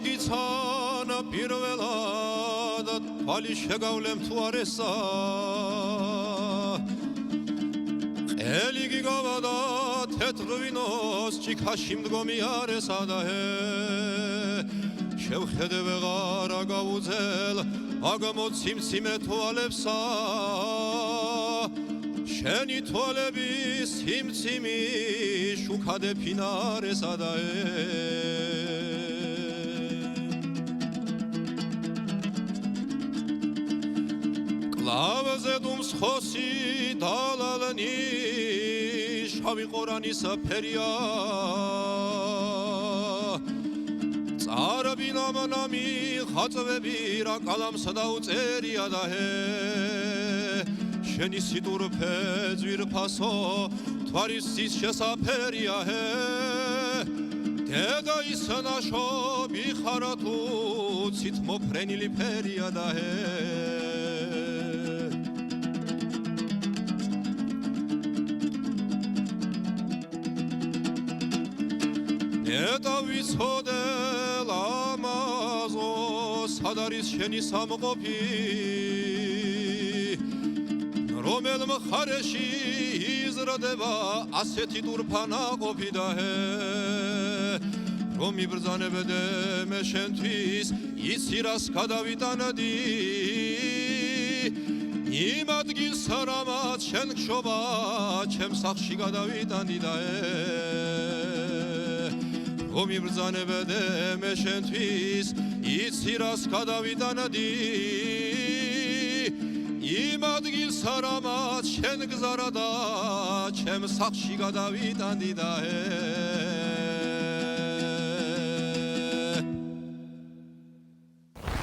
გაგიცანა პირველად თვალი შეგავლემ თუ არ ესა ყელი გიგავადა თეთრ ღვინოს ჭიქაში მდგომი არ ესა და შევხედე ვეღარ აგაუძელ აგამოციმციმე თვალებსა შენი თვალები სიმციმი შუქადე ფინარესა და კლავზე დუმსხოსი დალალანი შავი ყორანის ფერია წარაბინამანამი ხაწვები რა კალამსა დაუწერია და შენი სიტურფე ძვირფასო თვარისის შესაფერია დედა ის ნაშობი ხარა თუ ცით მოფრენილი ფერია და დედა ვიცოდე ლამაზო სად არის შენი სამყოფი რომელ მხარეში იზრდება ასეთი ტურფანაყოფი და რომ იბრძანებდე მე შენთვის იცი რას გადავიტანდი იმ ადგილს რამაც შენ გშობა ჩემ სახლში გადავიტანდი და რომ იბრძანებდე მე შენთვის იცი რას გადავიტანდი იმ ადგილს რამაც შენ გზარდა ჩემ სახლში გადავიტანდი და